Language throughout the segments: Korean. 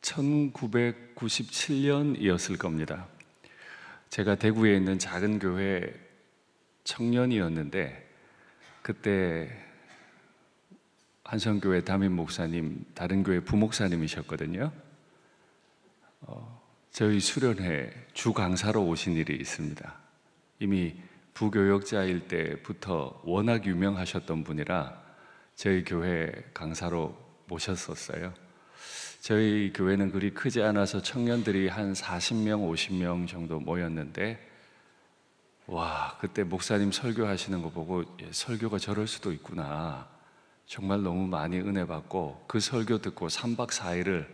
1997년이었을 겁니다. 제가 대구에 있는 작은 교회 청년이었는데 그때 한성교회 담임 목사님, 다른 교회 부목사님이셨거든요. 저희 수련회 주 강사로 오신 일이 있습니다. 이미 부교역자일 때부터 워낙 유명하셨던 분이라 저희 교회 강사로 모셨었어요. 저희 교회는 그리 크지 않아서 청년들이 한 40명, 50명 정도 모였는데 그때 목사님 설교하시는 거 보고 설교가 저럴 수도 있구나. 정말 너무 많이 은혜 받고 그 설교 듣고 3박 4일을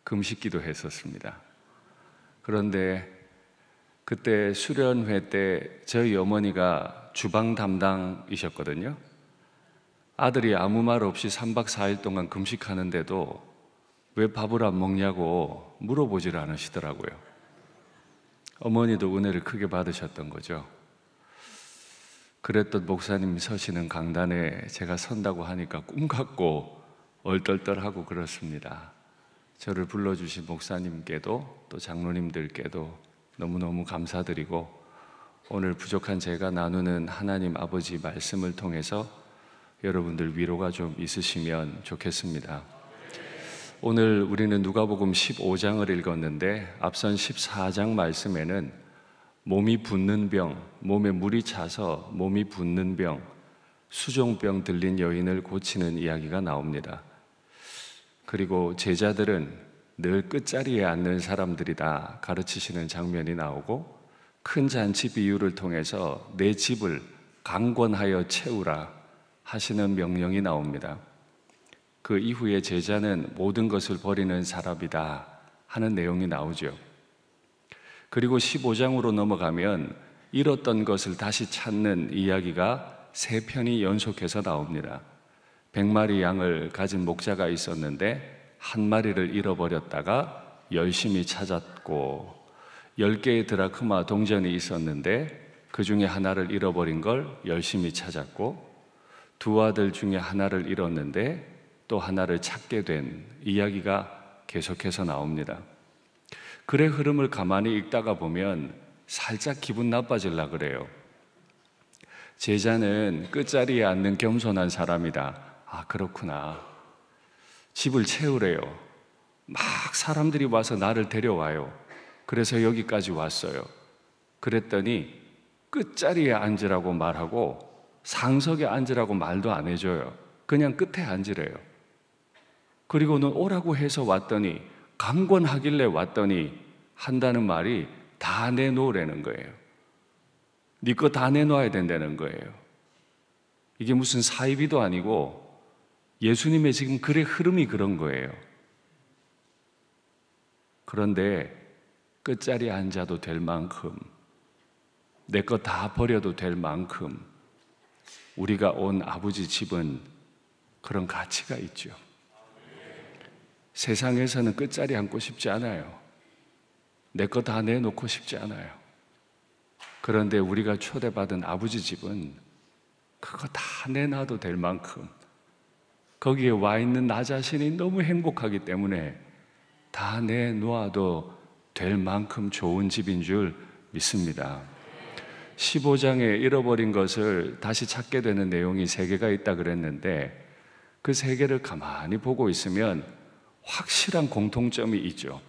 금식기도 했었습니다. 그런데 그때 수련회 때 저희 어머니가 주방 담당이셨거든요. 아들이 아무 말 없이 3박 4일 동안 금식하는데도 왜 밥을 안 먹냐고 물어보질 않으시더라고요. 어머니도 은혜를 크게 받으셨던 거죠. 그랬던 목사님 서시는 강단에 제가 선다고 하니까 꿈 같고 얼떨떨하고 그렇습니다. 저를 불러주신 목사님께도 또 장로님들께도 너무너무 감사드리고 오늘 부족한 제가 나누는 하나님 아버지 말씀을 통해서 여러분들 위로가 좀 있으시면 좋겠습니다. 오늘 우리는 누가복음 15장을 읽었는데 앞선 14장 말씀에는 몸이 붓는 병, 몸에 물이 차서 몸이 붓는 병, 수종병 들린 여인을 고치는 이야기가 나옵니다. 그리고 제자들은 늘 끝자리에 앉는 사람들이다 가르치시는 장면이 나오고 큰 잔치 비유를 통해서 내 집을 강권하여 채우라 하시는 명령이 나옵니다. 그 이후에 제자는 모든 것을 버리는 사람이다 하는 내용이 나오죠. 그리고 15장으로 넘어가면 잃었던 것을 다시 찾는 이야기가 3편이 연속해서 나옵니다. 100마리 양을 가진 목자가 있었는데 한 마리를 잃어버렸다가 열심히 찾았고 10개의 드라크마 동전이 있었는데 그 중에 하나를 잃어버린 걸 열심히 찾았고 2 아들 중에 하나를 잃었는데 또 하나를 찾게 된 이야기가 계속해서 나옵니다. 글의 흐름을 가만히 읽다가 보면 살짝 기분 나빠질라 그래요. 제자는 끝자리에 앉는 겸손한 사람이다. 그렇구나. 집을 채우래요. 막 사람들이 와서 나를 데려와요. 그래서 여기까지 왔어요. 그랬더니 끝자리에 앉으라고 말하고 상석에 앉으라고 말도 안 해줘요. 그냥 끝에 앉으래요. 그리고는 오라고 해서 왔더니 강권하길래 왔더니 한다는 말이 다 내놓으라는 거예요. 네 거 다 내놓아야 된다는 거예요. 이게 무슨 사이비도 아니고 예수님의 지금 글의 흐름이 그런 거예요. 그런데 끝자리에 앉아도 될 만큼 내 거 다 버려도 될 만큼 우리가 온 아버지 집은 그런 가치가 있죠. 세상에서는 끝자리 앉고 싶지 않아요. 내 거 다 내놓고 싶지 않아요. 그런데 우리가 초대받은 아버지 집은 그거 다 내놔도 될 만큼 거기에 와 있는 나 자신이 너무 행복하기 때문에 다 내놓아도 될 만큼 좋은 집인 줄 믿습니다. 15장에 잃어버린 것을 다시 찾게 되는 내용이 3개가 있다 그랬는데 그 3개를 가만히 보고 있으면 확실한 공통점이 있죠.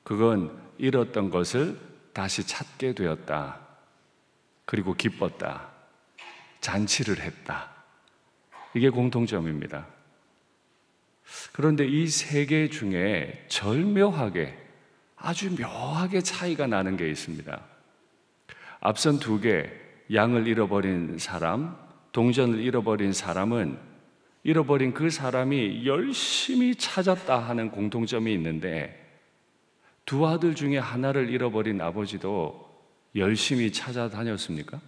그건 잃었던 것을 다시 찾게 되었다. 그리고 기뻤다. 잔치를 했다. 이게 공통점입니다. 그런데 이 3개 중에 절묘하게 아주 묘하게 차이가 나는 게 있습니다. 앞선 2개, 양을 잃어버린 사람, 동전을 잃어버린 사람은 잃어버린 그 사람이 열심히 찾았다 하는 공통점이 있는데 2 아들 중에 하나를 잃어버린 아버지도 열심히 찾아다녔습니까?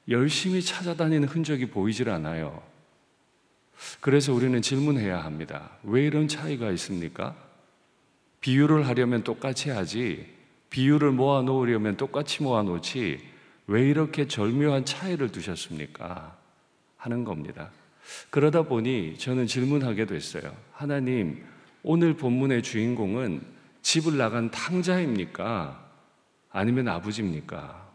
열심히 찾아다니는 흔적이 보이질 않아요. 그래서 우리는 질문해야 합니다. 왜 이런 차이가 있습니까? 비유를 하려면 똑같이 하지 비유를 모아놓으려면 똑같이 모아놓지 왜 이렇게 절묘한 차이를 두셨습니까? 하는 겁니다. 그러다 보니 저는 질문하게 됐어요. 하나님, 오늘 본문의 주인공은 집을 나간 탕자입니까? 아니면 아버지입니까?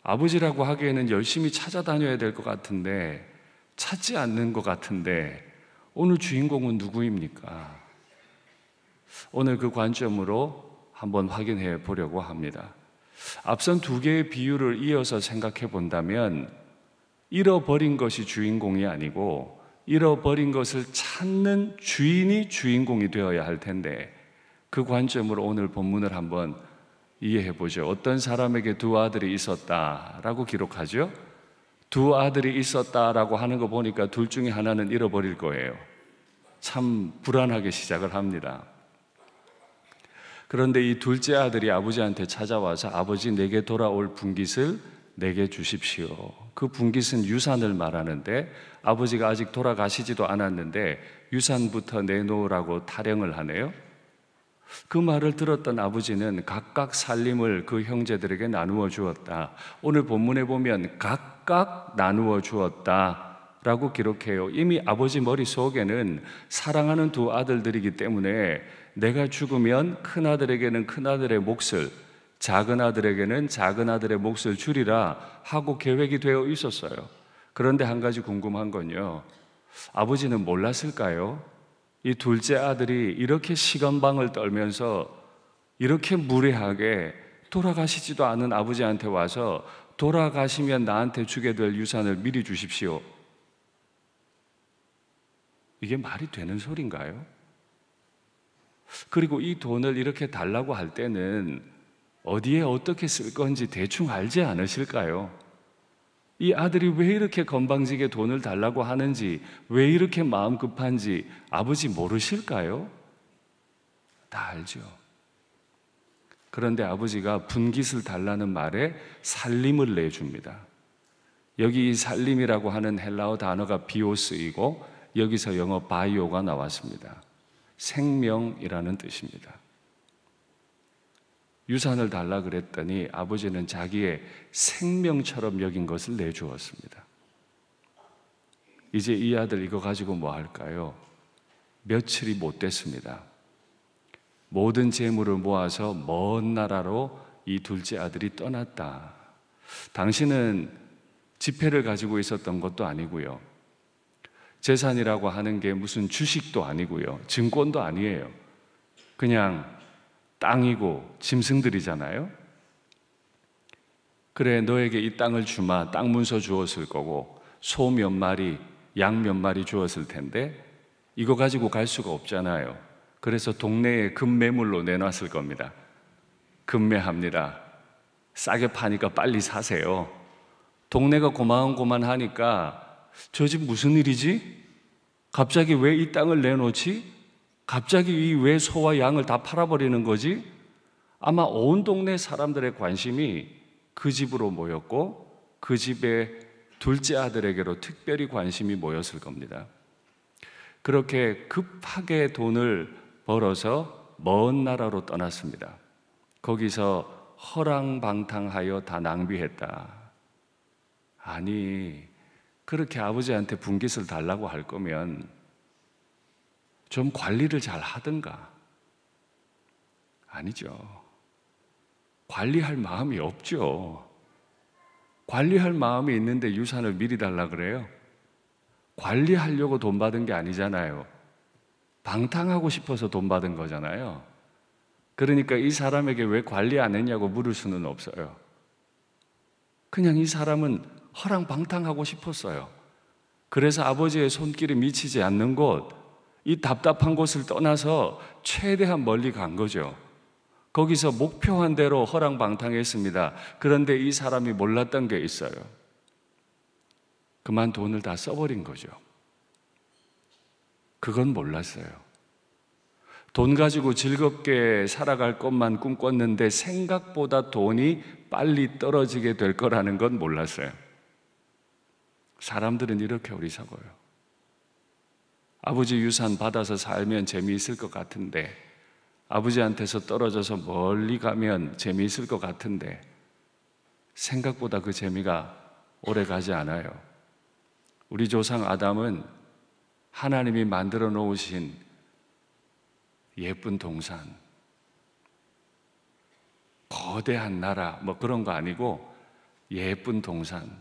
아버지라고 하기에는 열심히 찾아다녀야 될 것 같은데 찾지 않는 것 같은데 오늘 주인공은 누구입니까? 오늘 그 관점으로 한번 확인해 보려고 합니다. 앞선 두 개의 비유를 이어서 생각해 본다면 잃어버린 것이 주인공이 아니고 잃어버린 것을 찾는 주인이 주인공이 되어야 할 텐데 그 관점으로 오늘 본문을 한번 이해해 보죠. 어떤 사람에게 두 아들이 있었다라고 기록하죠. 두 아들이 있었다라고 하는 거 보니까 둘 중에 하나는 잃어버릴 거예요. 참 불안하게 시작을 합니다. 그런데 이 둘째 아들이 아버지한테 찾아와서 아버지, 내게 돌아올 분깃을 내게 주십시오. 그 분깃은 유산을 말하는데 아버지가 아직 돌아가시지도 않았는데 유산부터 내놓으라고 타령을 하네요. 그 말을 들었던 아버지는 각각 살림을 그 형제들에게 나누어 주었다. 오늘 본문에 보면 각각 나누어 주었다 라고 기록해요. 이미 아버지 머릿속에는 사랑하는 두 아들들이기 때문에 내가 죽으면 큰아들에게는 큰아들의 몫을, 작은 아들에게는 작은 아들의 몫을 주리라 하고 계획이 되어 있었어요. 그런데 한 가지 궁금한 건요, 아버지는 몰랐을까요? 이 둘째 아들이 이렇게 시건방을 떨면서 이렇게 무례하게 돌아가시지도 않은 아버지한테 와서 돌아가시면 나한테 주게 될 유산을 미리 주십시오. 이게 말이 되는 소린가요? 그리고 이 돈을 이렇게 달라고 할 때는 어디에 어떻게 쓸 건지 대충 알지 않으실까요? 이 아들이 왜 이렇게 건방지게 돈을 달라고 하는지, 왜 이렇게 마음 급한지 아버지 모르실까요? 다 알죠. 그런데 아버지가 분깃을 달라는 말에 살림을 내줍니다. 여기 이 살림이라고 하는 헬라어 단어가 비오스이고 여기서 영어 바이오가 나왔습니다. 생명이라는 뜻입니다. 유산을 달라 그랬더니 아버지는 자기의 생명처럼 여긴 것을 내주었습니다. 이제 이 아들 이거 가지고 뭐 할까요? 며칠이 못 됐습니다. 모든 재물을 모아서 먼 나라로 이 둘째 아들이 떠났다. 당신은 지폐를 가지고 있었던 것도 아니고요. 재산이라고 하는 게 무슨 주식도 아니고요. 증권도 아니에요. 그냥 땅이고 짐승들이잖아요. 그래, 너에게 이 땅을 주마. 땅 문서 주었을 거고 소 몇 마리, 양 몇 마리 주었을 텐데 이거 가지고 갈 수가 없잖아요. 그래서 동네에 금매물로 내놨을 겁니다. 금매합니다. 싸게 파니까 빨리 사세요. 동네가 고만고만하니까 저 집 무슨 일이지? 갑자기 왜 이 땅을 내놓지? 갑자기 왜 소와 양을 다 팔아버리는 거지? 아마 온 동네 사람들의 관심이 그 집으로 모였고 그 집의 둘째 아들에게로 특별히 관심이 모였을 겁니다. 그렇게 급하게 돈을 벌어서 먼 나라로 떠났습니다. 거기서 허랑방탕하여 다 낭비했다. 아니, 그렇게 아버지한테 분깃을 달라고 할 거면 좀 관리를 잘 하든가. 아니죠. 관리할 마음이 없죠. 관리할 마음이 있는데 유산을 미리 달라 그래요? 관리하려고 돈 받은 게 아니잖아요. 방탕하고 싶어서 돈 받은 거잖아요. 그러니까 이 사람에게 왜 관리 안 했냐고 물을 수는 없어요. 그냥 이 사람은 허랑방탕하고 싶었어요. 그래서 아버지의 손길이 미치지 않는 곳, 이 답답한 곳을 떠나서 최대한 멀리 간 거죠. 거기서 목표한 대로 허랑방탕했습니다. 그런데 이 사람이 몰랐던 게 있어요. 그만 돈을 다 써버린 거죠. 그건 몰랐어요. 돈 가지고 즐겁게 살아갈 것만 꿈꿨는데 생각보다 돈이 빨리 떨어지게 될 거라는 건 몰랐어요. 사람들은 이렇게 어리석어요. 아버지 유산 받아서 살면 재미있을 것 같은데, 아버지한테서 떨어져서 멀리 가면 재미있을 것 같은데 생각보다 그 재미가 오래 가지 않아요. 우리 조상 아담은 하나님이 만들어 놓으신 예쁜 동산, 거대한 나라 뭐 그런 거 아니고 예쁜 동산.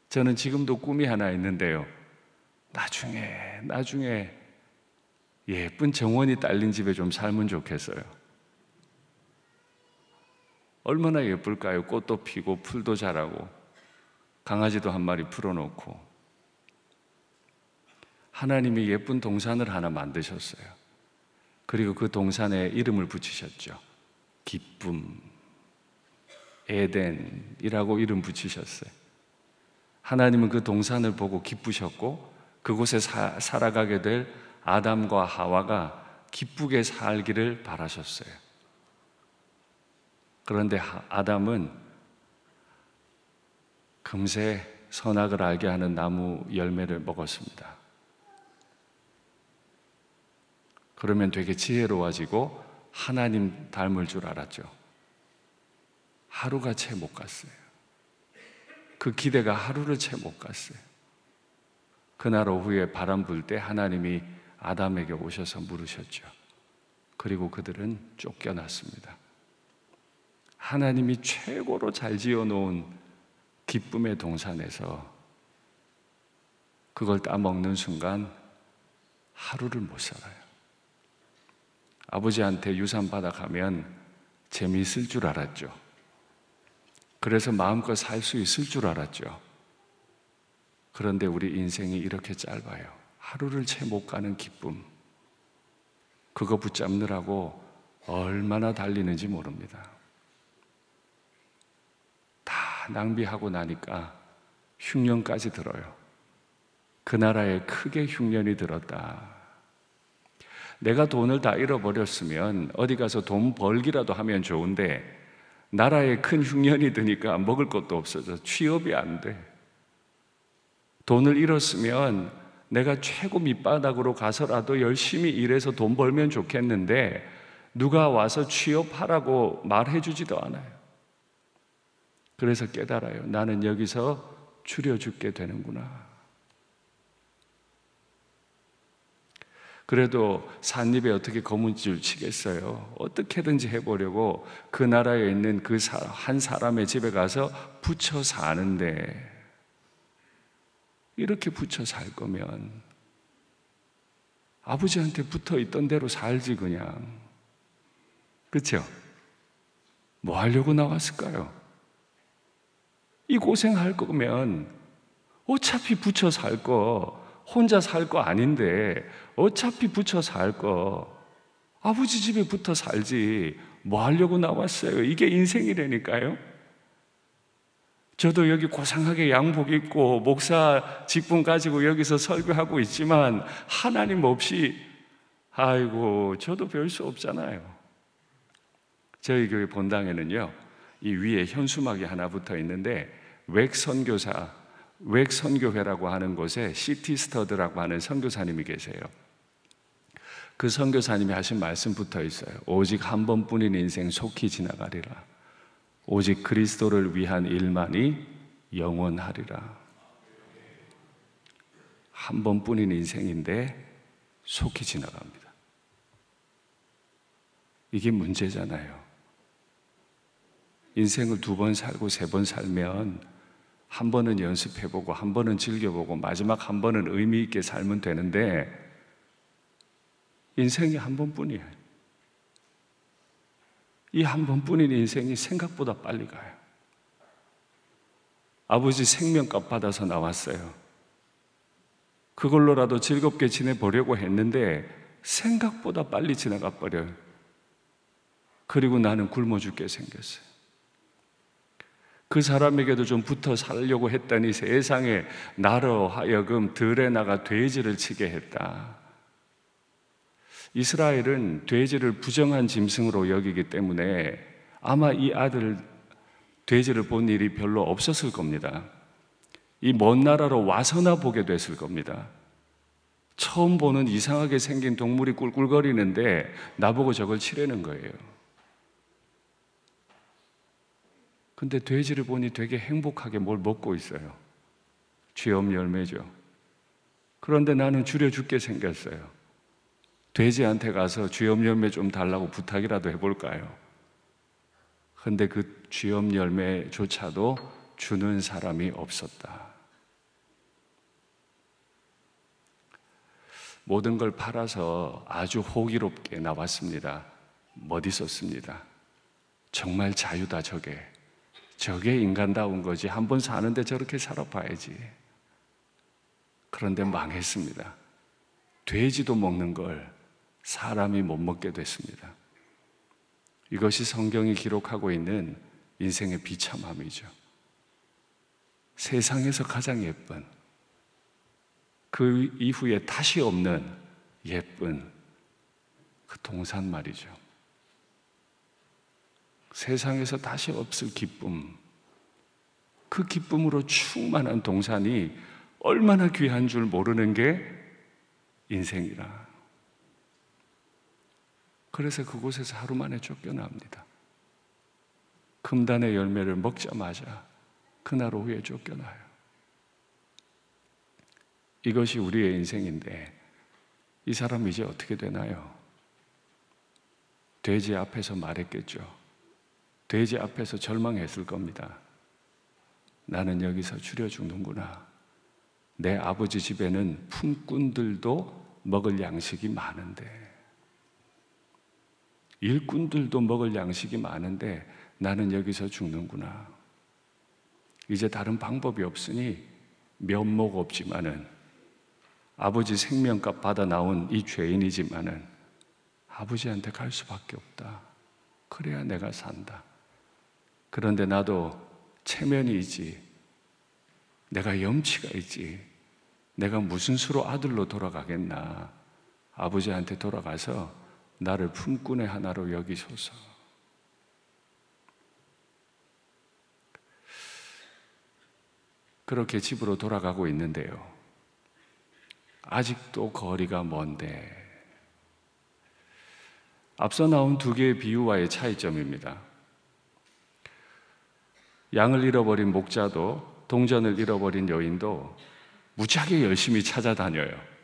저는 지금도 꿈이 하나 있는데요, 나중에 예쁜 정원이 딸린 집에 좀 살면 좋겠어요. 얼마나 예쁠까요? 꽃도 피고 풀도 자라고 강아지도 한 마리 풀어놓고. 하나님이 예쁜 동산을 하나 만드셨어요. 그리고 그 동산에 이름을 붙이셨죠. 기쁨, 에덴이라고 이름 붙이셨어요. 하나님은 그 동산을 보고 기쁘셨고 그곳에 살아가게 될 아담과 하와가 기쁘게 살기를 바라셨어요. 그런데 아담은 금세 선악을 알게 하는 나무 열매를 먹었습니다. 그러면 되게 지혜로워지고 하나님 닮을 줄 알았죠. 하루가 채 못 갔어요. 그 기대가 하루를 채 못 갔어요. 그날 오후에 바람 불 때 하나님이 아담에게 오셔서 물으셨죠. 그리고 그들은 쫓겨났습니다. 하나님이 최고로 잘 지어놓은 기쁨의 동산에서 그걸 따먹는 순간 하루를 못 살아요. 아버지한테 유산 받아가면 재미있을 줄 알았죠. 그래서 마음껏 살 수 있을 줄 알았죠. 그런데 우리 인생이 이렇게 짧아요. 하루를 채 못 가는 기쁨, 그거 붙잡느라고 얼마나 달리는지 모릅니다. 다 낭비하고 나니까 흉년까지 들어요. 그 나라에 크게 흉년이 들었다. 내가 돈을 다 잃어버렸으면 어디 가서 돈 벌기라도 하면 좋은데 나라에 큰 흉년이 드니까 먹을 것도 없어져 취업이 안 돼. 돈을 잃었으면 내가 최고 밑바닥으로 가서라도 열심히 일해서 돈 벌면 좋겠는데 누가 와서 취업하라고 말해주지도 않아요. 그래서 깨달아요. 나는 여기서 줄여 죽게 되는구나. 그래도 삿입에 어떻게 거문줄 치겠어요? 어떻게든지 해보려고 그 나라에 있는 그 한 사람의 집에 가서 붙여 사는데, 이렇게 붙여 살 거면 아버지한테 붙어 있던 대로 살지 그냥. 그렇죠? 뭐 하려고 나왔을까요? 이 고생할 거면 어차피 붙여 살 거, 혼자 살 거 아닌데 어차피 붙여 살 거 아버지 집에 붙어 살지 뭐 하려고 나왔어요? 이게 인생이라니까요. 저도 여기 고상하게 양복 입고 목사 직분 가지고 여기서 설교하고 있지만 하나님 없이 아이고 저도 별 수 없잖아요. 저희 교회 본당에는요, 이 위에 현수막이 하나 붙어 있는데 웩선교회라고 하는 곳에 시티 스터드라고 하는 선교사님이 계세요. 그 선교사님이 하신 말씀 붙어 있어요. 오직 한 번뿐인 인생 속히 지나가리라. 오직 그리스도를 위한 일만이 영원하리라. 한 번뿐인 인생인데 속히 지나갑니다. 이게 문제잖아요. 인생을 2번 살고 3번 살면 한 번은 연습해보고 한 번은 즐겨보고 마지막 한 번은 의미 있게 살면 되는데 인생이 한 번뿐이에요. 이 한 번뿐인 인생이 생각보다 빨리 가요. 아버지 생명값 받아서 나왔어요. 그걸로라도 즐겁게 지내보려고 했는데 생각보다 빨리 지나가 버려요. 그리고 나는 굶어 죽게 생겼어요. 그 사람에게도 좀 붙어 살려고 했더니 세상에 나로 하여금 들에 나가 돼지를 치게 했다. 이스라엘은 돼지를 부정한 짐승으로 여기기 때문에 아마 이 아들 돼지를 본 일이 별로 없었을 겁니다. 이 먼 나라로 와서나 보게 됐을 겁니다. 처음 보는 이상하게 생긴 동물이 꿀꿀거리는데 나보고 저걸 치려는 거예요. 근데 돼지를 보니 되게 행복하게 뭘 먹고 있어요. 죄업 열매죠. 그런데 나는 줄여 죽게 생겼어요. 돼지한테 가서 쥐염 열매 좀 달라고 부탁이라도 해볼까요? 근데 그 쥐염 열매조차도 주는 사람이 없었다. 모든 걸 팔아서 아주 호기롭게 나왔습니다. 멋있었습니다. 정말 자유다 저게. 저게 인간다운 거지. 한번 사는데 저렇게 살아봐야지. 그런데 망했습니다. 돼지도 먹는 걸 사람이 못 먹게 됐습니다. 이것이 성경이 기록하고 있는 인생의 비참함이죠. 세상에서 가장 예쁜, 그 이후에 다시 없는 예쁜 그 동산 말이죠. 세상에서 다시 없을 기쁨, 그 기쁨으로 충만한 동산이 얼마나 귀한 줄 모르는 게 인생이라. 그래서 그곳에서 하루 만에 쫓겨납니다. 금단의 열매를 먹자마자 그날 오후에 쫓겨나요. 이것이 우리의 인생인데 이 사람 이제 어떻게 되나요? 돼지 앞에서 말했겠죠. 돼지 앞에서 절망했을 겁니다. 나는 여기서 줄여 죽는구나. 내 아버지 집에는 품꾼들도 먹을 양식이 많은데, 일꾼들도 먹을 양식이 많은데 나는 여기서 죽는구나. 이제 다른 방법이 없으니 면목 없지만은 아버지 생명값 받아 나온 이 죄인이지만은 아버지한테 갈 수밖에 없다. 그래야 내가 산다. 그런데 나도 체면이 있지. 내가 염치가 있지. 내가 무슨 수로 아들로 돌아가겠나. 아버지한테 돌아가서 나를 품꾼의 하나로 여기소서. 그렇게 집으로 돌아가고 있는데요. 아직도 거리가 먼데, 앞서 나온 두 개의 비유와의 차이점입니다. 양을 잃어버린 목자도 동전을 잃어버린 여인도 무지하게 열심히 찾아다녀요.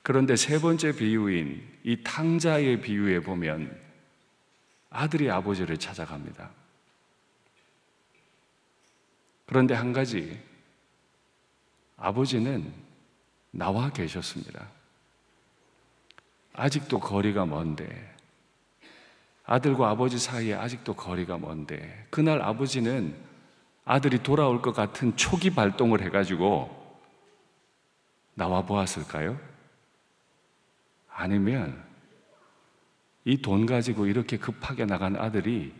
그런데 세 번째 비유인 이 탕자의 비유에 보면 아들이 아버지를 찾아갑니다. 그런데 한 가지, 아버지는 나와 계셨습니다. 아직도 거리가 먼데, 아들과 아버지 사이에 아직도 거리가 먼데, 그날 아버지는 아들이 돌아올 것 같은 초기 발동을 해가지고 나와 보았을까요? 아니면 이 돈 가지고 이렇게 급하게 나간 아들이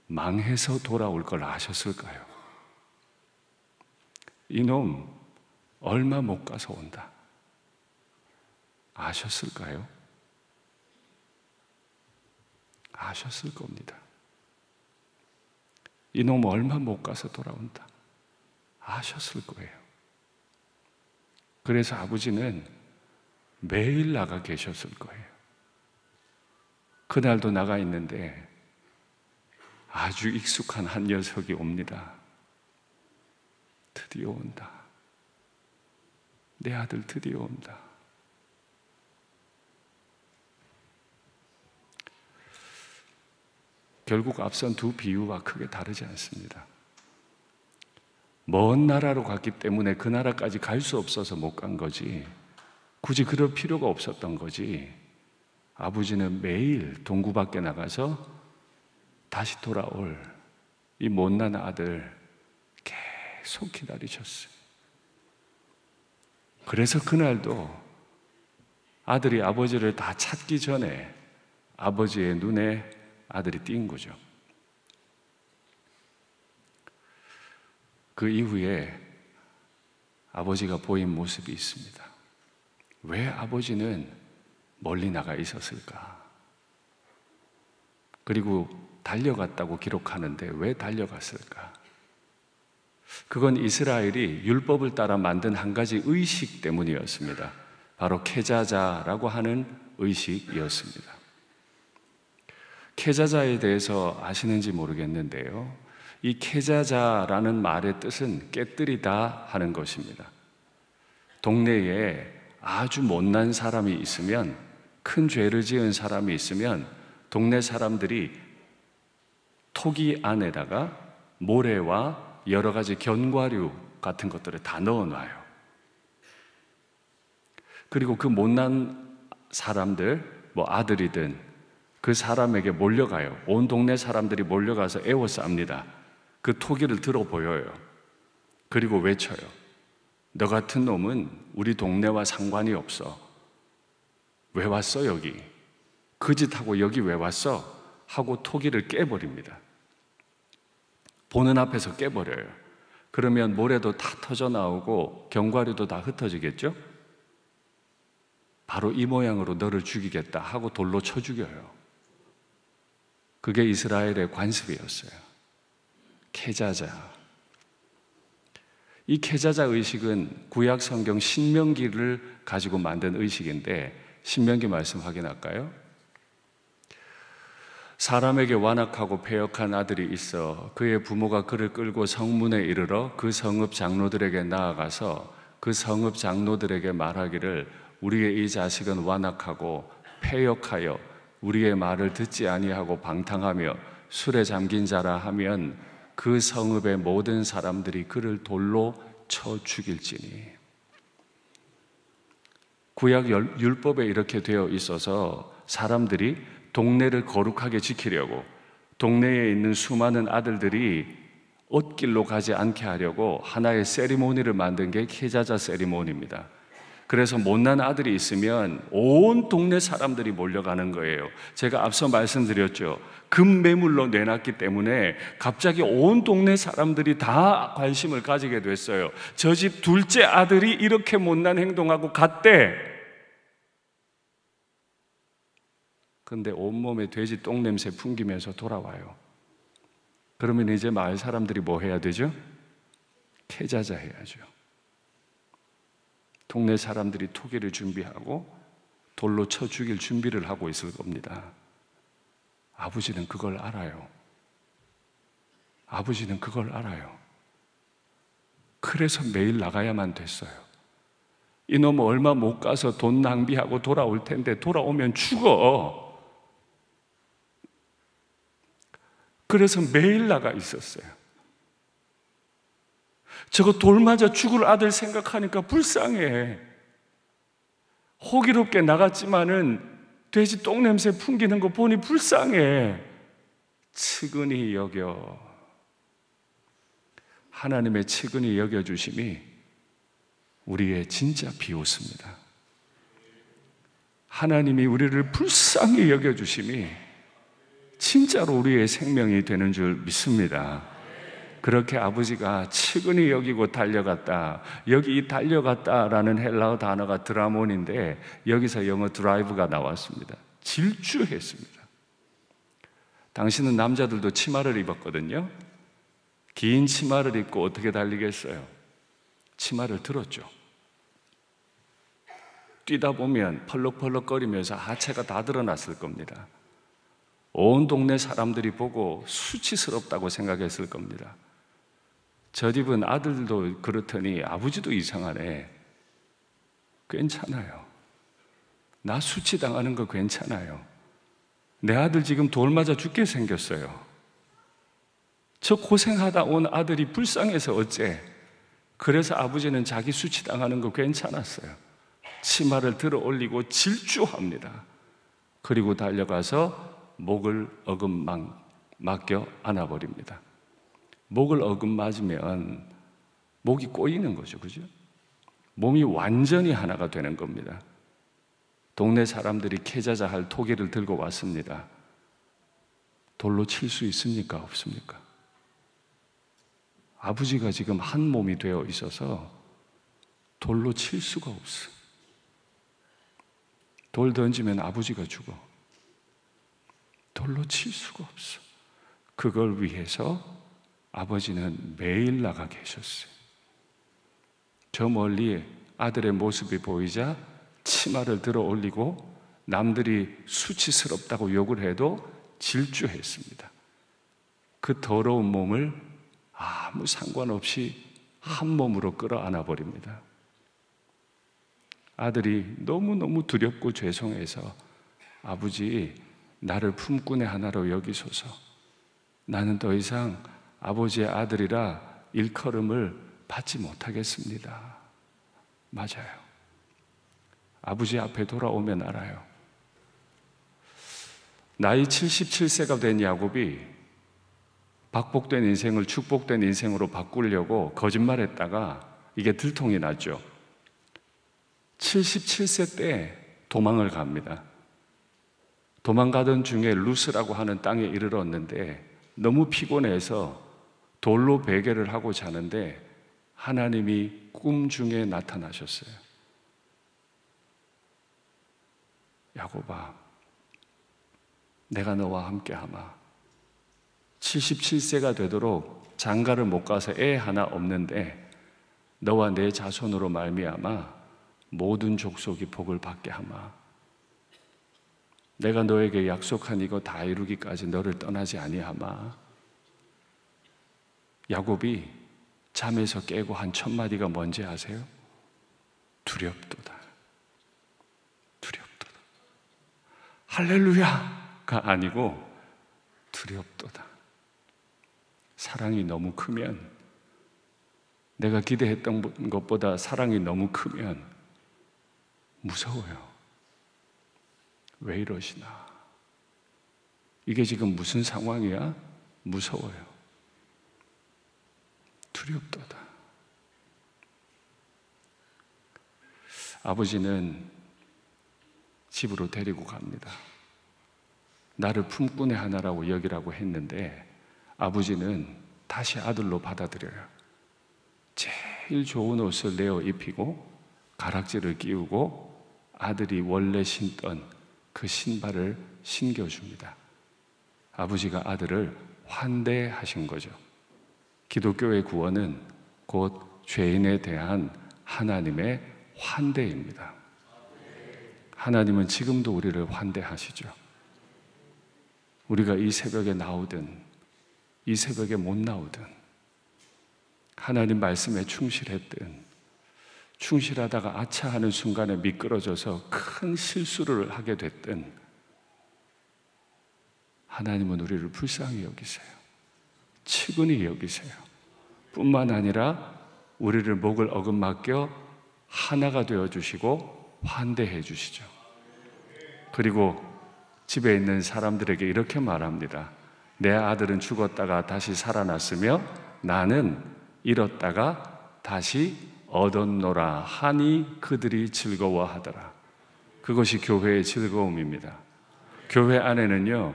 망해서 돌아올 걸 아셨을까요? 이놈 얼마 못 가서 온다. 아셨을까요? 아셨을 겁니다. 이놈 얼마 못 가서 돌아온다. 아셨을 거예요. 그래서 아버지는 매일 나가 계셨을 거예요. 그날도 나가 있는데 아주 익숙한 한 녀석이 옵니다. 드디어 온다. 내 아들 드디어 온다. 결국 앞선 두 비유와 크게 다르지 않습니다. 먼 나라로 갔기 때문에 그 나라까지 갈 수 없어서 못 간 거지, 굳이 그럴 필요가 없었던 거지. 아버지는 매일 동구 밖에 나가서 다시 돌아올 이 못난 아들 계속 기다리셨어요. 그래서 그날도 아들이 아버지를 다 찾기 전에 아버지의 눈에 아들이 띈 거죠. 그 이후에 아버지가 보인 모습이 있습니다. 왜 아버지는 멀리 나가 있었을까? 그리고 달려갔다고 기록하는데 왜 달려갔을까? 그건 이스라엘이 율법을 따라 만든 한 가지 의식 때문이었습니다. 바로 케자자라고 하는 의식이었습니다. 케자자에 대해서 아시는지 모르겠는데요, 이 케자자라는 말의 뜻은 깨뜨리다 하는 것입니다. 동네에 아주 못난 사람이 있으면, 큰 죄를 지은 사람이 있으면 동네 사람들이 토기 안에다가 모래와 여러 가지 견과류 같은 것들을 다 넣어놔요. 그리고 그 못난 사람들, 아들이든 그 사람에게 몰려가요. 온 동네 사람들이 몰려가서 에워쌉니다. 그 토기를 들어 보여요. 그리고 외쳐요. 너 같은 놈은 우리 동네와 상관이 없어. 왜 왔어 여기? 그 짓하고 여기 왜 왔어? 하고 토기를 깨버립니다. 보는 앞에서 깨버려요. 그러면 모래도 다 터져 나오고 견과류도 다 흩어지겠죠? 바로 이 모양으로 너를 죽이겠다 하고 돌로 쳐 죽여요. 그게 이스라엘의 관습이었어요. 케자자. 이 케자자 의식은 구약 성경 신명기를 가지고 만든 의식인데, 신명기 말씀 확인할까요? 사람에게 완악하고 패역한 아들이 있어 그의 부모가 그를 끌고 성문에 이르러 그 성읍 장로들에게 나아가서 그 성읍 장로들에게 말하기를 우리의 이 자식은 완악하고 패역하여 우리의 말을 듣지 아니하고 방탕하며 술에 잠긴 자라 하면 그 성읍의 모든 사람들이 그를 돌로 쳐 죽일지니. 구약 율법에 이렇게 되어 있어서 사람들이 동네를 거룩하게 지키려고, 동네에 있는 수많은 아들들이 옷길로 가지 않게 하려고 하나의 세리모니를 만든 게 케자자 세리모니입니다. 그래서 못난 아들이 있으면 온 동네 사람들이 몰려가는 거예요. 제가 앞서 말씀드렸죠. 금매물로 내놨기 때문에 갑자기 온 동네 사람들이 다 관심을 가지게 됐어요. 저 집 둘째 아들이 이렇게 못난 행동하고 갔대. 근데 온몸에 돼지 똥냄새 풍기면서 돌아와요. 그러면 이제 마을 사람들이 뭐 해야 되죠? 케자자 해야죠. 동네 사람들이 토기를 준비하고 돌로 쳐 죽일 준비를 하고 있을 겁니다. 아버지는 그걸 알아요. 아버지는 그걸 알아요. 그래서 매일 나가야만 됐어요. 이놈은 얼마 못 가서 돈 낭비하고 돌아올 텐데 돌아오면 죽어. 그래서 매일 나가 있었어요. 저거 돌 맞아 죽을 아들 생각하니까 불쌍해. 호기롭게 나갔지만은 돼지 똥냄새 풍기는 거 보니 불쌍해. 측은히 여겨. 하나님의 측은히 여겨주심이 우리의 진짜 비웃습니다. 하나님이 우리를 불쌍히 여겨주심이 진짜로 우리의 생명이 되는 줄 믿습니다. 그렇게 아버지가 측은히 여기고 달려갔다. 여기 이 달려갔다라는 헬라어 단어가 드라몬인데 여기서 영어 드라이브가 나왔습니다. 질주했습니다. 당시는 남자들도 치마를 입었거든요. 긴 치마를 입고 어떻게 달리겠어요? 치마를 들었죠. 뛰다 보면 펄럭펄럭거리면서 하체가 다 드러났을 겁니다. 온 동네 사람들이 보고 수치스럽다고 생각했을 겁니다. 저 집은 아들도 그렇더니 아버지도 이상하네. 괜찮아요. 나 수치당하는 거 괜찮아요. 내 아들 지금 돌 맞아 죽게 생겼어요. 저 고생하다 온 아들이 불쌍해서 어째? 그래서 아버지는 자기 수치당하는 거 괜찮았어요. 치마를 들어 올리고 질주합니다. 그리고 달려가서 목을 맡겨 안아버립니다. 목을 맞으면 목이 꼬이는 거죠. 그죠? 몸이 완전히 하나가 되는 겁니다. 동네 사람들이 케자자 할 토기를 들고 왔습니다. 돌로 칠 수 있습니까? 없습니까? 아버지가 지금 한 몸이 되어 있어서 돌로 칠 수가 없어. 돌 던지면 아버지가 죽어. 돌로 칠 수가 없어. 그걸 위해서 아버지는 매일 나가 계셨어요. 저 멀리 아들의 모습이 보이자 치마를 들어 올리고 남들이 수치스럽다고 욕을 해도 질주했습니다. 그 더러운 몸을 아무 상관없이 한 몸으로 끌어안아 버립니다. 아들이 너무너무 두렵고 죄송해서 아버지, 나를 품꾼의 하나로 여기소서. 나는 더 이상 아버지의 아들이라 일컬음을 받지 못하겠습니다. 맞아요. 아버지 앞에 돌아오면 알아요. 나이 77세가 된 야곱이 박복된 인생을 축복된 인생으로 바꾸려고 거짓말했다가 이게 들통이 났죠. 77세 때 도망을 갑니다. 도망가던 중에 루스라고 하는 땅에 이르렀는데 너무 피곤해서 돌로 베개를 하고 자는데 하나님이 꿈 중에 나타나셨어요. 야곱아, 내가 너와 함께하마. 77세가 되도록 장가를 못 가서 애 하나 없는데 너와 내 자손으로 말미암아 모든 족속이 복을 받게 하마. 내가 너에게 약속한 이거 다 이루기까지 너를 떠나지 아니하마. 야곱이 잠에서 깨고 한 첫 마디가 뭔지 아세요? 두렵도다. 두렵도다. 할렐루야가 아니고 두렵도다. 사랑이 너무 크면, 내가 기대했던 것보다 사랑이 너무 크면 무서워요. 왜 이러시나? 이게 지금 무슨 상황이야? 무서워요. 두렵도다. 아버지는 집으로 데리고 갑니다. 나를 품꾼의 하나라고 여기라고 했는데 아버지는 다시 아들로 받아들여요. 제일 좋은 옷을 내어 입히고 가락지를 끼우고 아들이 원래 신던 그 신발을 신겨줍니다. 아버지가 아들을 환대하신 거죠. 기독교의 구원은 곧 죄인에 대한 하나님의 환대입니다. 하나님은 지금도 우리를 환대하시죠. 우리가 이 새벽에 나오든 이 새벽에 못 나오든 하나님 말씀에 충실했든 충실하다가 아차하는 순간에 미끄러져서 큰 실수를 하게 됐든 하나님은 우리를 불쌍히 여기세요. 측은히 여기세요. 뿐만 아니라 우리를 목을 어긋맡겨 하나가 되어주시고 환대해 주시죠. 그리고 집에 있는 사람들에게 이렇게 말합니다. 내 아들은 죽었다가 다시 살아났으며 나는 잃었다가 다시 얻었노라 하니 그들이 즐거워하더라. 그것이 교회의 즐거움입니다. 교회 안에는요,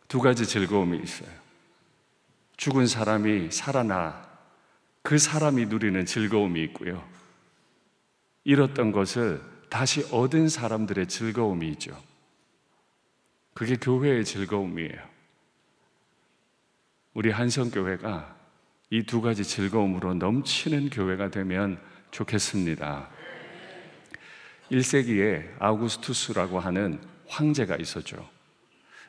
두 가지 즐거움이 있어요. 죽은 사람이 살아나 그 사람이 누리는 즐거움이 있고요, 잃었던 것을 다시 얻은 사람들의 즐거움이 있죠. 그게 교회의 즐거움이에요. 우리 한성교회가 이 두 가지 즐거움으로 넘치는 교회가 되면 좋겠습니다. 1세기에 아우구스투스라고 하는 황제가 있었죠.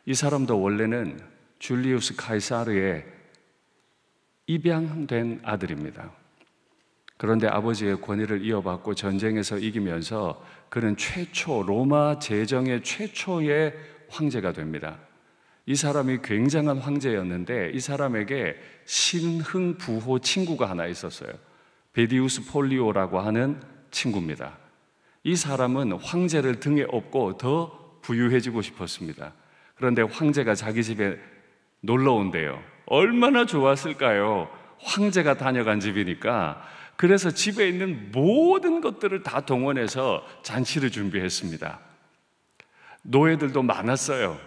이 사람도 원래는 줄리우스 카이사르의 입양된 아들입니다. 그런데 아버지의 권위를 이어받고 전쟁에서 이기면서 그는 로마 제정의 최초의 황제가 됩니다. 이 사람이 굉장한 황제였는데 이 사람에게 신흥부호 친구가 하나 있었어요. 베디우스 폴리오라고 하는 친구입니다. 이 사람은 황제를 등에 업고 더 부유해지고 싶었습니다. 그런데 황제가 자기 집에 놀러 온대요. 얼마나 좋았을까요? 황제가 다녀간 집이니까. 그래서 집에 있는 모든 것들을 다 동원해서 잔치를 준비했습니다. 노예들도 많았어요.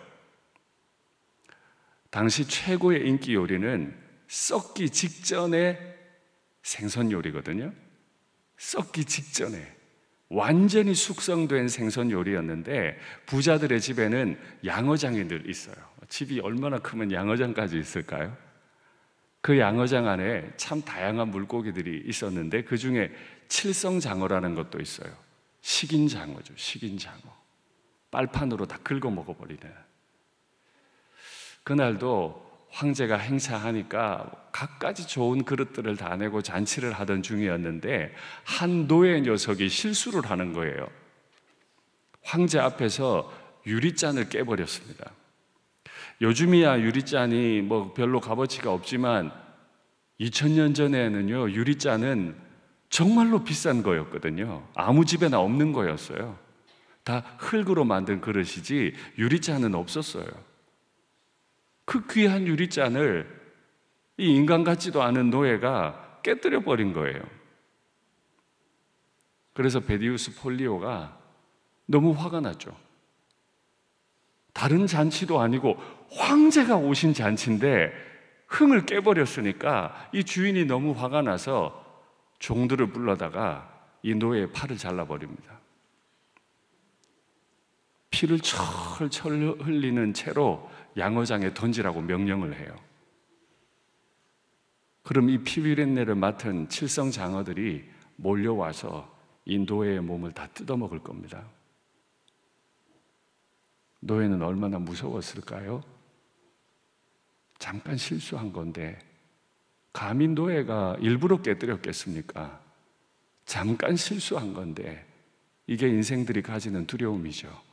당시 최고의 인기 요리는 썩기 직전의 생선 요리거든요. 썩기 직전에 완전히 숙성된 생선 요리였는데 부자들의 집에는 양어장이 늘 있어요. 집이 얼마나 크면 양어장까지 있을까요? 그 양어장 안에 참 다양한 물고기들이 있었는데 그 중에 칠성장어라는 것도 있어요. 식인장어죠. 식인장어. 빨판으로 다 긁어 먹어버리는. 그날도 황제가 행사하니까 갖가지 좋은 그릇들을 다 내고 잔치를 하던 중이었는데 한 노예 녀석이 실수를 하는 거예요. 황제 앞에서 유리잔을 깨버렸습니다. 요즘이야 유리잔이 뭐 별로 값어치가 없지만 2000년 전에는요, 유리잔은 정말로 비싼 거였거든요. 아무 집에나 없는 거였어요. 다 흙으로 만든 그릇이지 유리잔은 없었어요. 그 귀한 유리잔을 이 인간 같지도 않은 노예가 깨뜨려 버린 거예요. 그래서 베디우스 폴리오가 너무 화가 났죠. 다른 잔치도 아니고 황제가 오신 잔치인데 흥을 깨버렸으니까 이 주인이 너무 화가 나서 종들을 불러다가 이 노예의 팔을 잘라버립니다. 피를 철철 흘리는 채로 양어장에 던지라고 명령을 해요. 그럼 이 피비린내를 맡은 칠성 장어들이 몰려와서 이 노예의 몸을 다 뜯어먹을 겁니다. 노예는 얼마나 무서웠을까요? 잠깐 실수한 건데 감히 노예가 일부러 깨뜨렸겠습니까? 잠깐 실수한 건데 이게 인생들이 가지는 두려움이죠.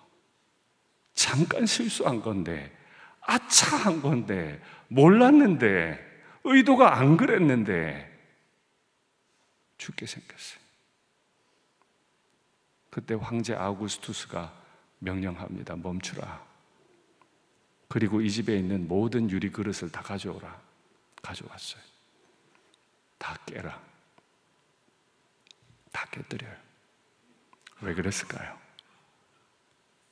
잠깐 실수한 건데, 아차 한 건데, 몰랐는데, 의도가 안 그랬는데 죽게 생겼어요. 그때 황제 아우구스투스가 명령합니다. 멈추라. 그리고 이 집에 있는 모든 유리 그릇을 다 가져오라. 가져왔어요. 다 깨라. 다 깨뜨려요. 왜 그랬을까요?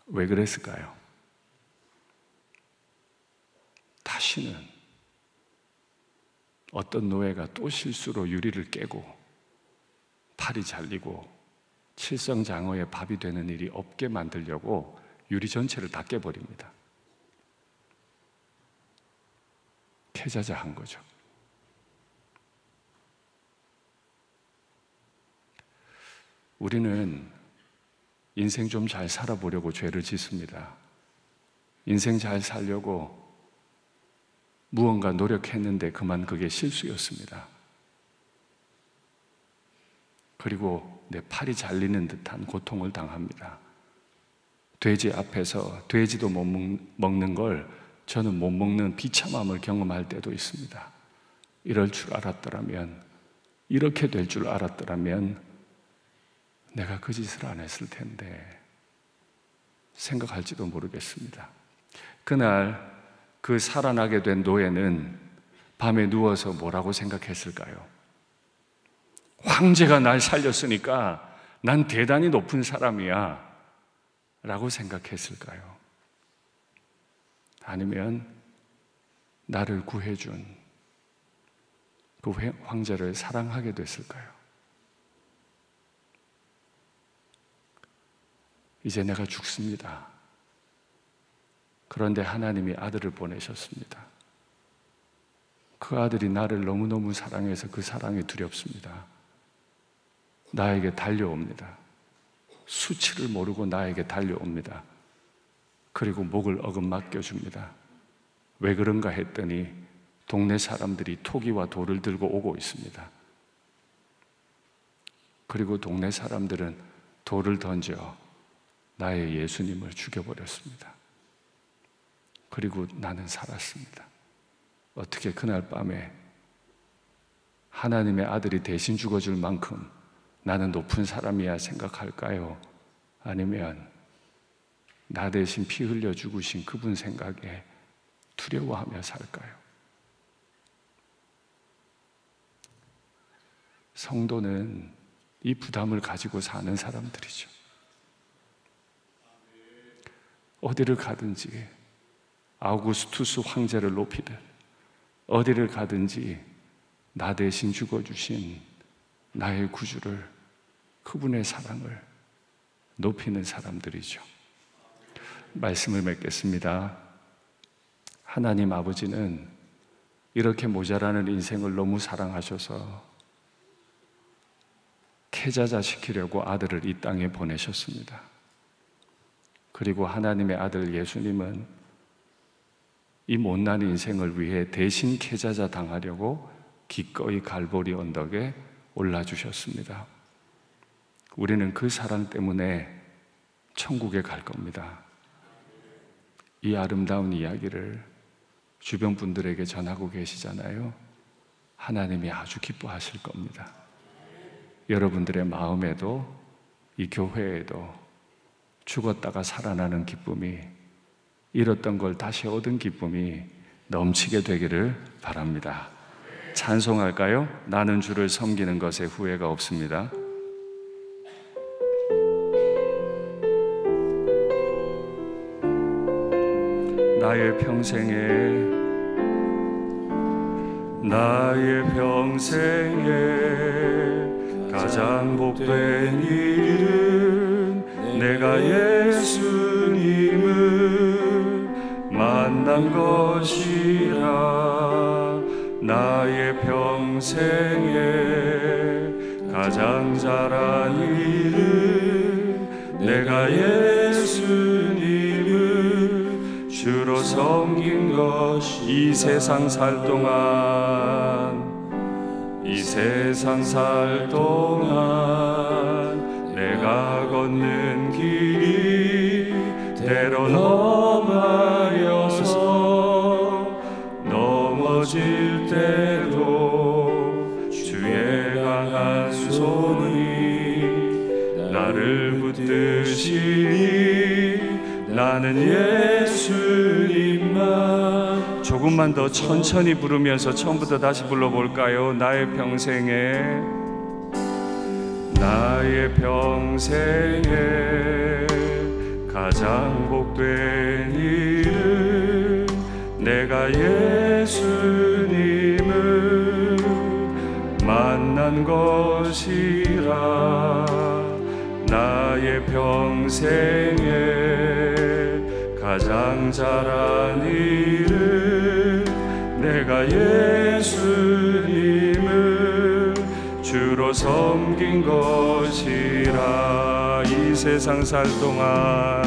왜 그랬을까요? 다시는 어떤 노예가 또 실수로 유리를 깨고 팔이 잘리고 칠성장어의 밥이 되는 일이 없게 만들려고 유리 전체를 다 깨버립니다. 패자자한 거죠. 우리는 인생 좀 잘 살아보려고 죄를 짓습니다. 인생 잘 살려고 무언가 노력했는데 그만 그게 실수였습니다. 그리고 내 팔이 잘리는 듯한 고통을 당합니다. 돼지 앞에서 돼지도 못 먹는 걸 저는 못 먹는 비참함을 경험할 때도 있습니다. 이럴 줄 알았더라면, 이렇게 될 줄 알았더라면 내가 그 짓을 안 했을 텐데 생각할지도 모르겠습니다. 그날 그 살아나게 된 노예는 밤에 누워서 뭐라고 생각했을까요? 황제가 날 살렸으니까 난 대단히 높은 사람이야 라고 생각했을까요? 아니면 나를 구해준 그 황제를 사랑하게 됐을까요? 이제 내가 죽습니다. 그런데 하나님이 아들을 보내셨습니다. 그 아들이 나를 너무너무 사랑해서 그 사랑이 두렵습니다. 나에게 달려옵니다. 수치를 모르고 나에게 달려옵니다. 그리고 목을 어금 맡겨줍니다. 왜 그런가 했더니 동네 사람들이 토기와 돌을 들고 오고 있습니다. 그리고 동네 사람들은 돌을 던져 나의 예수님을 죽여버렸습니다. 그리고 나는 살았습니다. 어떻게 그날 밤에 하나님의 아들이 대신 죽어줄 만큼 나는 높은 사람이야 생각할까요? 아니면 나 대신 피 흘려 죽으신 그분 생각에 두려워하며 살까요? 성도는 이 부담을 가지고 사는 사람들이죠. 어디를 가든지 아우구스투스 황제를 높이듯 어디를 가든지 나 대신 죽어주신 나의 구주를, 그분의 사랑을 높이는 사람들이죠. 말씀을 맺겠습니다. 하나님 아버지는 이렇게 모자라는 인생을 너무 사랑하셔서 캐자자 시키려고 아들을 이 땅에 보내셨습니다. 그리고 하나님의 아들 예수님은 이 못난 인생을 위해 대신 캐자자 당하려고 기꺼이 갈보리 언덕에 올라주셨습니다. 우리는 그 사랑 때문에 천국에 갈 겁니다. 이 아름다운 이야기를 주변 분들에게 전하고 계시잖아요. 하나님이 아주 기뻐하실 겁니다. 여러분들의 마음에도 이 교회에도 죽었다가 살아나는 기쁨이, 잃었던 걸 다시 얻은 기쁨이 넘치게 되기를 바랍니다. 찬송할까요? 나는 주를 섬기는 것에 후회가 없습니다. 나의 평생에 가장 복된 일은 내가 예수님을 만난 것이라. 나의 평생에 가장 잘한 일은 내가 예수님을 주로 섬긴 것이. 이 세상 살 동안 내가 걷는 길이 때론 험하여서 넘어질 때도 주의 강한 손이 나를 붙드시니 나는 예수님만. 조금만 더 천천히 부르면서 처음부터 다시 불러볼까요? 나의 평생에 가장 복된 일은 내가 예수님을 만난 것이라. 나의 평생에 가장 잘한 일은 내가 예수님을 주로 섬긴 것이라. 이 세상 살 동안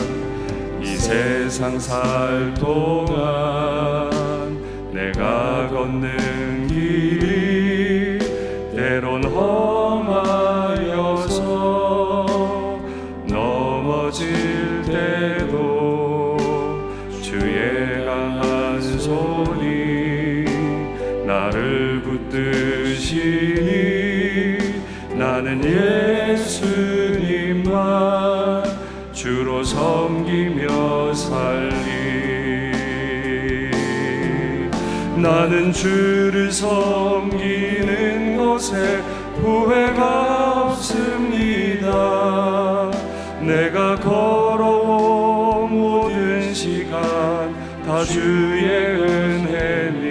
내가 걷는 길이 때론 험하여서 넘어질 때도 주의 강한 손이 나를 붙드시니 나는 예수님만 주로 섬기며 살리. 나는 주를 섬기는 것에 후회가 없습니다. 내가 걸어온 모든 시간 다 주의 은혜니,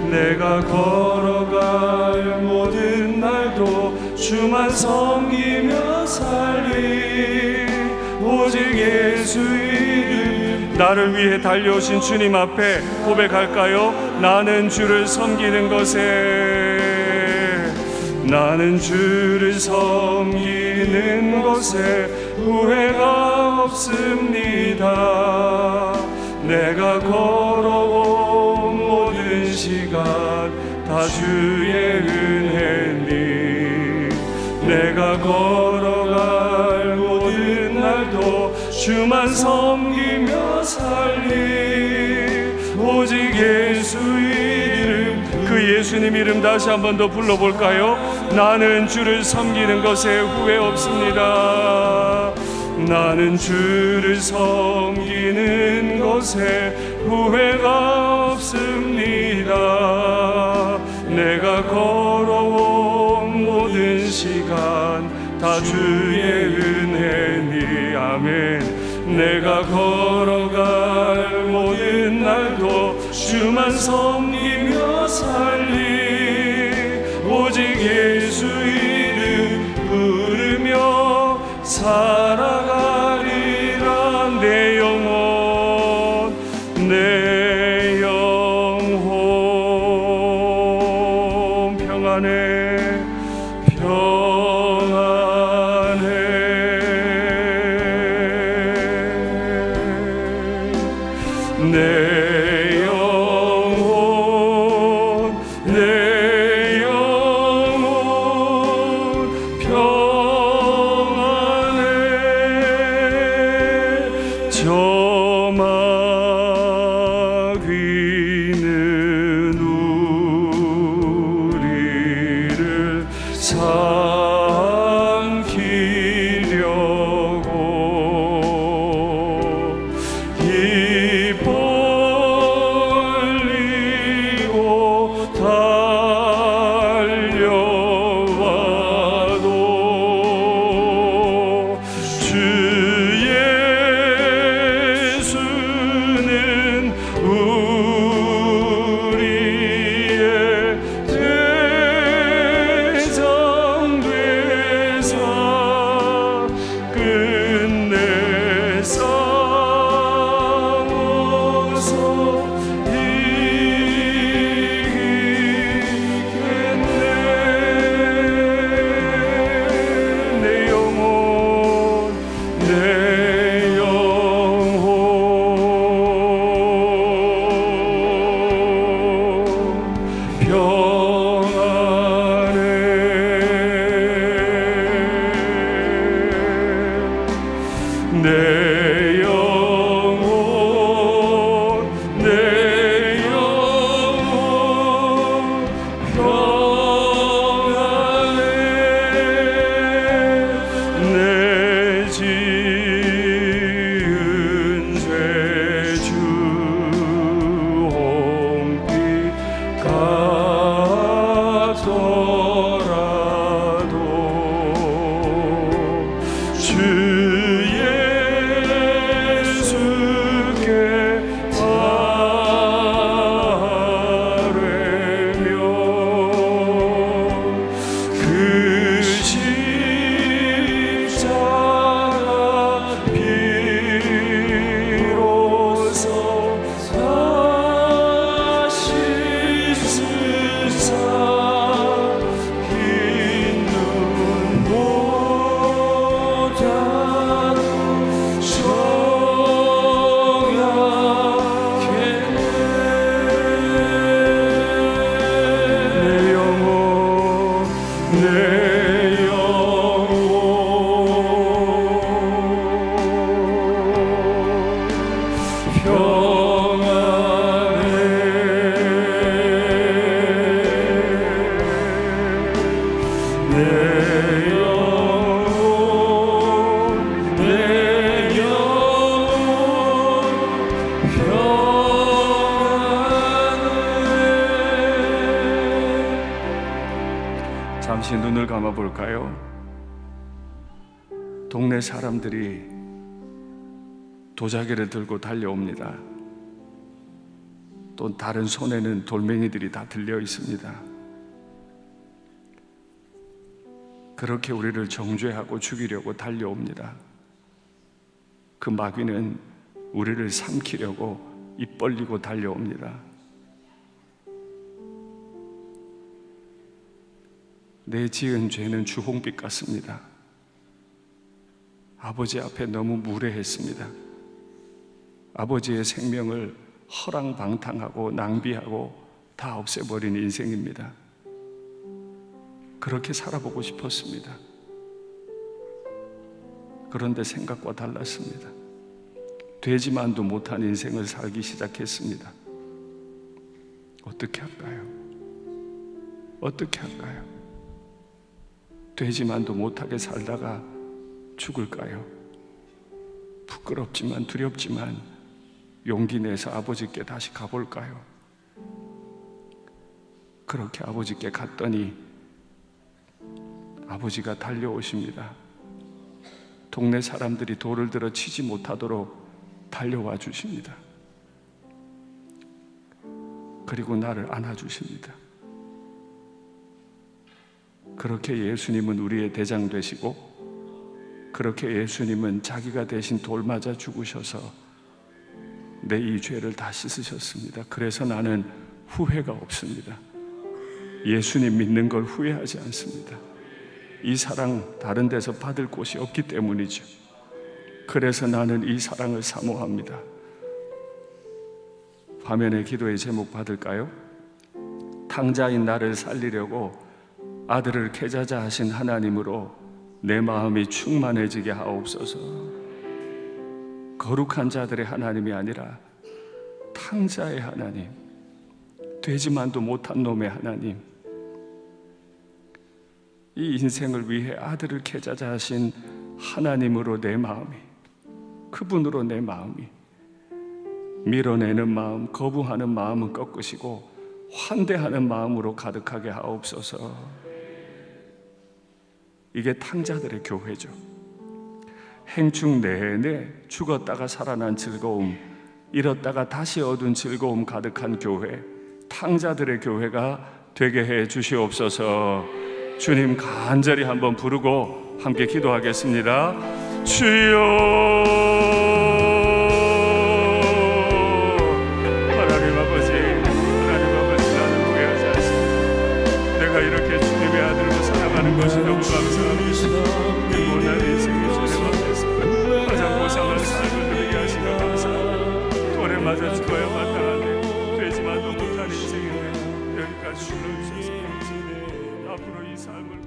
내가 걸어갈 모든 날도 주만 섬기며 살리. 오직 예수 이름. 나를 위해 달려오신 주님 앞에 고백할까요? 나는 주를 섬기는 것에 후회가 없습니다. 내가 걸어온 모든 시간 다 주의 은혜니, 내가 걸어갈 모든 날도 주만 섬기며 살리. 오직 예수 이름. 그 예수님 이름 다시 한 번 더 불러볼까요? 나는 주를 섬기는 것에 후회 없습니다. 나는 주를 섬기는 것에 후회가 없습니다. 내가 걸어온 모든 시간 다 주의 은혜니. 아멘. 내가 걸어갈 모든 날도 주만 섬기며 살리. 오직 예수 이름 부르며 살아가리라. 내 영혼 평안해. 내 영혼 평안해. 잠시 눈을 감아 볼까요? 동네 사람들이 도자기를 들고 달려옵니다. 또 다른 손에는 돌멩이들이 다 들려 있습니다. 그렇게 우리를 정죄하고 죽이려고 달려옵니다. 그 마귀는 우리를 삼키려고 입 벌리고 달려옵니다. 내 지은 죄는 주홍빛 같습니다. 아버지 앞에 너무 무례했습니다. 아버지의 생명을 허랑방탕하고 낭비하고 다 없애버린 인생입니다. 그렇게 살아보고 싶었습니다. 그런데 생각과 달랐습니다. 되지만도 못한 인생을 살기 시작했습니다. 어떻게 할까요? 어떻게 할까요? 되지만도 못하게 살다가 죽을까요? 부끄럽지만 두렵지만 용기 내서 아버지께 다시 가볼까요? 그렇게 아버지께 갔더니 아버지가 달려오십니다. 동네 사람들이 돌을 들어 치지 못하도록 달려와 주십니다. 그리고 나를 안아주십니다. 그렇게 예수님은 우리의 대장 되시고, 그렇게 예수님은 자기가 대신 돌 맞아 죽으셔서 내 이 죄를 다 씻으셨습니다. 그래서 나는 후회가 없습니다. 예수님 믿는 걸 후회하지 않습니다. 이 사랑 다른 데서 받을 곳이 없기 때문이죠. 그래서 나는 이 사랑을 사모합니다. 화면에 기도의 제목 받을까요? 탕자인 나를 살리려고 아들을 계자자 하신 하나님으로 내 마음이 충만해지게 하옵소서. 거룩한 자들의 하나님이 아니라 탕자의 하나님, 되지만도 못한 놈의 하나님, 이 인생을 위해 아들을 계자자 하신 하나님으로 내 마음이, 그분으로 내 마음이, 밀어내는 마음, 거부하는 마음은 꺾으시고 환대하는 마음으로 가득하게 하옵소서. 이게 탕자들의 교회죠. 행충 내내 죽었다가 살아난 즐거움, 잃었다가 다시 얻은 즐거움 가득한 교회, 탕자들의 교회가 되게 해 주시옵소서. 주님 간절히 한번 부르고 함께 기도하겠습니다. 주여 때마다 죽어야 마땅한데 되지만도 못한 인생인데 여기까지 불러주셔서 감사합니다. 앞으로 이 삶을